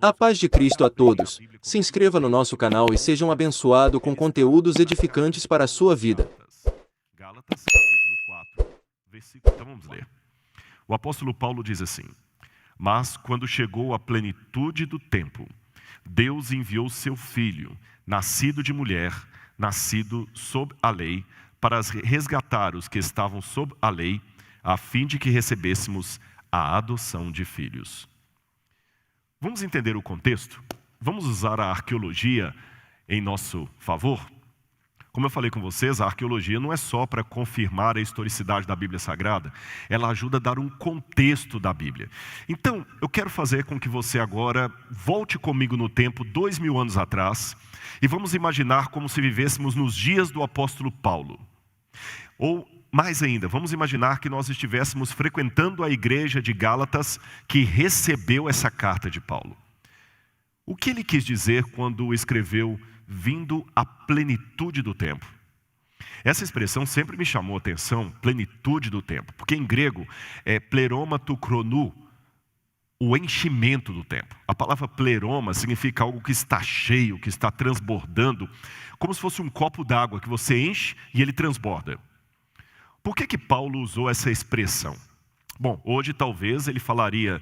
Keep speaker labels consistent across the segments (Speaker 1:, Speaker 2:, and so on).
Speaker 1: A paz de Cristo a todos. Se inscreva no nosso canal e seja um abençoado com conteúdos edificantes para a sua vida.
Speaker 2: Gálatas, capítulo 4, versículo... Então vamos ler. O apóstolo Paulo diz assim: Mas quando chegou a plenitude do tempo, Deus enviou seu Filho, nascido de mulher, nascido sob a lei, para resgatar os que estavam sob a lei, a fim de que recebêssemos a adoção de filhos. Vamos entender o contexto? Vamos usar a arqueologia em nosso favor? Como eu falei com vocês, a arqueologia não é só para confirmar a historicidade da Bíblia Sagrada, ela ajuda a dar um contexto da Bíblia. Então, eu quero fazer com que você agora volte comigo no tempo, 2000 anos atrás, e vamos imaginar como se vivêssemos nos dias do apóstolo Paulo. Ou, mais ainda, vamos imaginar que nós estivéssemos frequentando a igreja de Gálatas que recebeu essa carta de Paulo. O que ele quis dizer quando escreveu vindo à plenitude do tempo? Essa expressão sempre me chamou a atenção, plenitude do tempo, porque em grego é pleroma tu chronou, o enchimento do tempo. A palavra pleroma significa algo que está cheio, que está transbordando, como se fosse um copo d'água que você enche e ele transborda. Por que Paulo usou essa expressão? Bom, hoje talvez ele falaria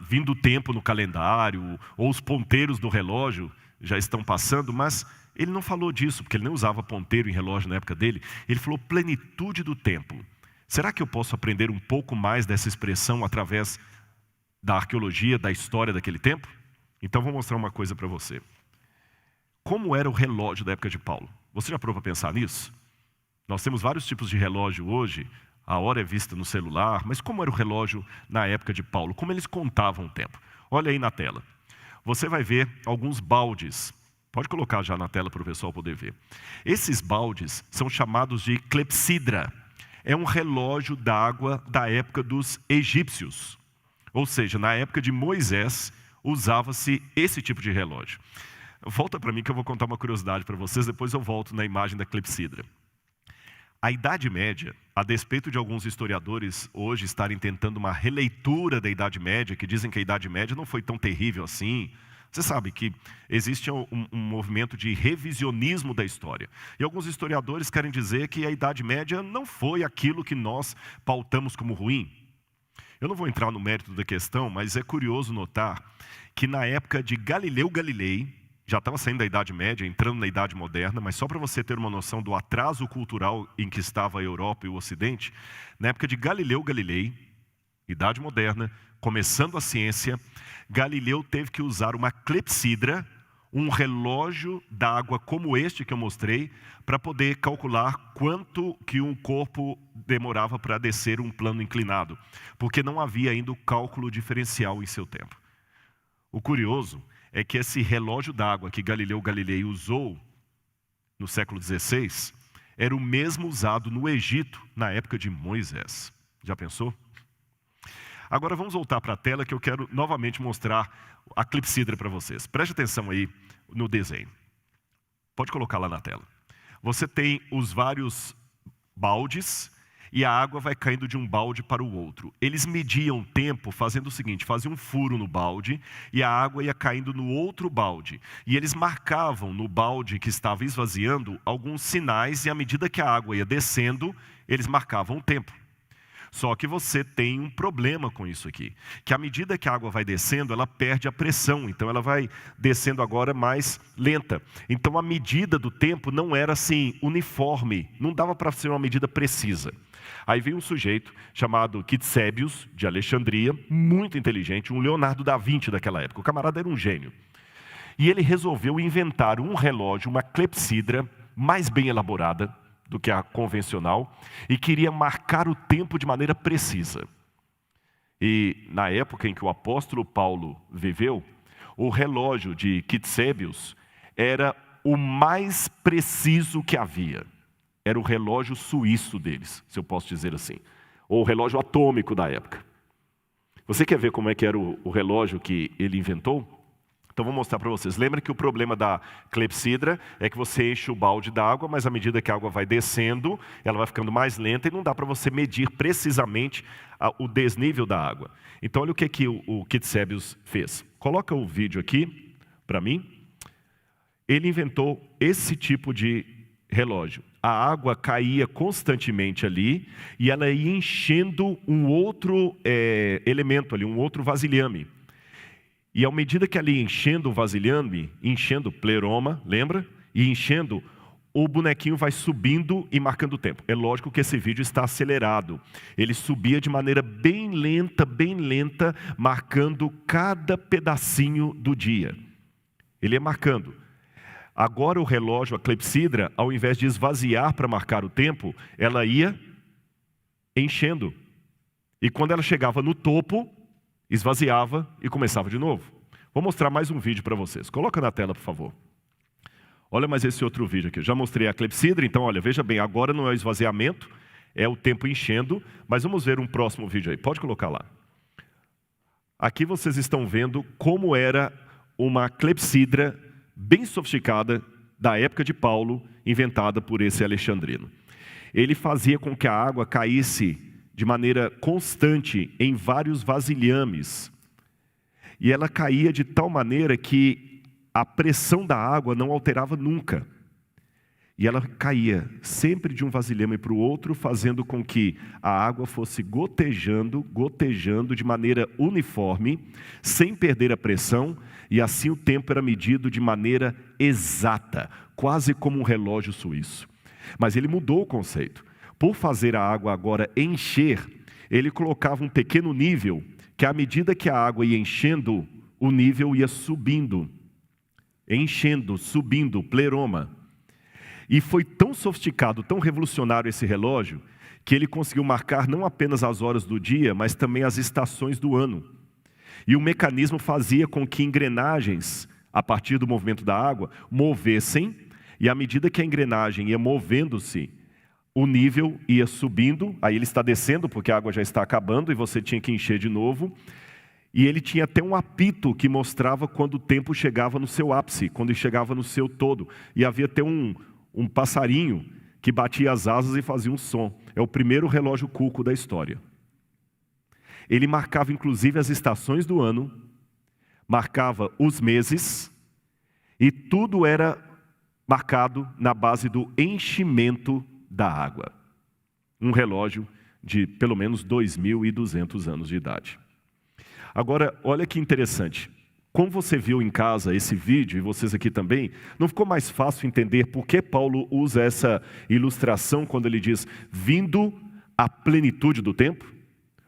Speaker 2: vindo o tempo no calendário, ou os ponteiros do relógio já estão passando, mas ele não falou disso, porque ele não usava ponteiro em relógio na época dele. Ele falou plenitude do tempo. Será que eu posso aprender um pouco mais dessa expressão através da arqueologia, da história daquele tempo? Então vou mostrar uma coisa para você. Como era o relógio da época de Paulo? Você já parou para pensar nisso? Nós temos vários tipos de relógio hoje, a hora é vista no celular, mas como era o relógio na época de Paulo? Como eles contavam o tempo? Olha aí na tela. Você vai ver alguns baldes. Pode colocar já na tela para o pessoal poder ver. Esses baldes são chamados de clepsidra. É um relógio d'água da época dos egípcios. Ou seja, na época de Moisés, usava-se esse tipo de relógio. Volta para mim que eu vou contar uma curiosidade para vocês, depois eu volto na imagem da clepsidra. A Idade Média, a despeito de alguns historiadores hoje estarem tentando uma releitura da Idade Média, que dizem que a Idade Média não foi tão terrível assim. Você sabe que existe um movimento de revisionismo da história. E alguns historiadores querem dizer que a Idade Média não foi aquilo que nós pautamos como ruim. Eu não vou entrar no mérito da questão, mas é curioso notar que na época de Galileu Galilei, já estava saindo da Idade Média, entrando na Idade Moderna, mas só para você ter uma noção do atraso cultural em que estava a Europa e o Ocidente, na época de Galileu Galilei, Idade Moderna, começando a ciência, Galileu teve que usar uma clepsidra, um relógio d'água como este que eu mostrei, para poder calcular quanto que um corpo demorava para descer um plano inclinado, porque não havia ainda o cálculo diferencial em seu tempo. O curioso é que esse relógio d'água que Galileu Galilei usou no século XVI era o mesmo usado no Egito na época de Moisés. Já pensou? Agora vamos voltar para a tela que eu quero novamente mostrar a clepsidra para vocês. Preste atenção aí no desenho. Pode colocar lá na tela. Você tem os vários baldes e a água vai caindo de um balde para o outro. Eles mediam o tempo fazendo o seguinte, faziam um furo no balde e a água ia caindo no outro balde. E eles marcavam no balde que estava esvaziando alguns sinais e à medida que a água ia descendo, eles marcavam o tempo. Só que você tem um problema com isso aqui, que à medida que a água vai descendo, ela perde a pressão, então ela vai descendo agora mais lenta. Então a medida do tempo não era assim uniforme, não dava para ser uma medida precisa. Aí veio um sujeito chamado Quitsébios, de Alexandria, muito inteligente, um Leonardo da Vinci daquela época, o camarada era um gênio. E ele resolveu inventar um relógio, uma clepsidra, mais bem elaborada do que a convencional, e queria marcar o tempo de maneira precisa. E na época em que o apóstolo Paulo viveu, o relógio de Quitsébios era o mais preciso que havia. Era o relógio suíço deles, se eu posso dizer assim. Ou o relógio atômico da época. Você quer ver como é que era o relógio que ele inventou? Então vou mostrar para vocês. Lembra que o problema da clepsidra é que você enche o balde d'água, mas à medida que a água vai descendo, ela vai ficando mais lenta e não dá para você medir precisamente o desnível da água. Então olha o que o Quitsébios fez. Coloca o vídeo aqui para mim. Ele inventou esse tipo de relógio. A água caía constantemente ali e ela ia enchendo um outro elemento ali, um outro vasilhame. E à medida que ela ia enchendo o vasilhame, enchendo pleroma, lembra? E enchendo, o bonequinho vai subindo e marcando o tempo. É lógico que esse vídeo está acelerado. Ele subia de maneira bem lenta, marcando cada pedacinho do dia. Ele ia marcando. Agora o relógio, a clepsidra, ao invés de esvaziar para marcar o tempo, ela ia enchendo. E quando ela chegava no topo, esvaziava e começava de novo. Vou mostrar mais um vídeo para vocês. Coloca na tela, por favor. Olha mais esse outro vídeo aqui. Já mostrei a clepsidra, então olha, veja bem, agora não é o esvaziamento, é o tempo enchendo, mas vamos ver um próximo vídeo aí. Pode colocar lá. Aqui vocês estão vendo como era uma clepsidra bem sofisticada da época de Paulo, inventada por esse alexandrino. Ele fazia com que a água caísse de maneira constante em vários vasilhames. E ela caía de tal maneira que a pressão da água não alterava nunca. E ela caía sempre de um vasilhame para o outro, fazendo com que a água fosse gotejando de maneira uniforme, sem perder a pressão, e assim o tempo era medido de maneira exata, quase como um relógio suíço. Mas ele mudou o conceito. Por fazer a água agora encher, ele colocava um pequeno nível, que à medida que a água ia enchendo, o nível ia subindo. Enchendo, subindo, pleroma. E foi tão sofisticado, tão revolucionário esse relógio, que ele conseguiu marcar não apenas as horas do dia, mas também as estações do ano. E o mecanismo fazia com que engrenagens, a partir do movimento da água, movessem, e à medida que a engrenagem ia movendo-se, o nível ia subindo, aí ele está descendo porque a água já está acabando e você tinha que encher de novo. E ele tinha até um apito que mostrava quando o tempo chegava no seu ápice, quando ele chegava no seu todo. E havia até um passarinho que batia as asas e fazia um som. É o primeiro relógio cuco da história. Ele marcava inclusive as estações do ano, marcava os meses, e tudo era marcado na base do enchimento da água. Um relógio de pelo menos 2.200 anos de idade. Agora, olha que interessante. Como você viu em casa esse vídeo, e vocês aqui também, não ficou mais fácil entender por que Paulo usa essa ilustração quando ele diz, vindo à plenitude do tempo?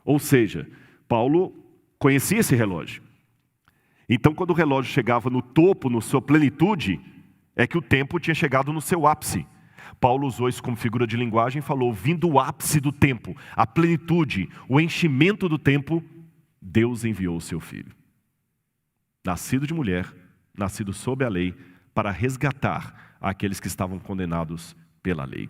Speaker 2: Ou seja, Paulo conhecia esse relógio. Então, quando o relógio chegava no topo, na sua plenitude, é que o tempo tinha chegado no seu ápice. Paulo usou isso como figura de linguagem e falou, vindo o ápice do tempo, a plenitude, o enchimento do tempo, Deus enviou o seu Filho. Nascido de mulher, nascido sob a lei, para resgatar aqueles que estavam condenados pela lei.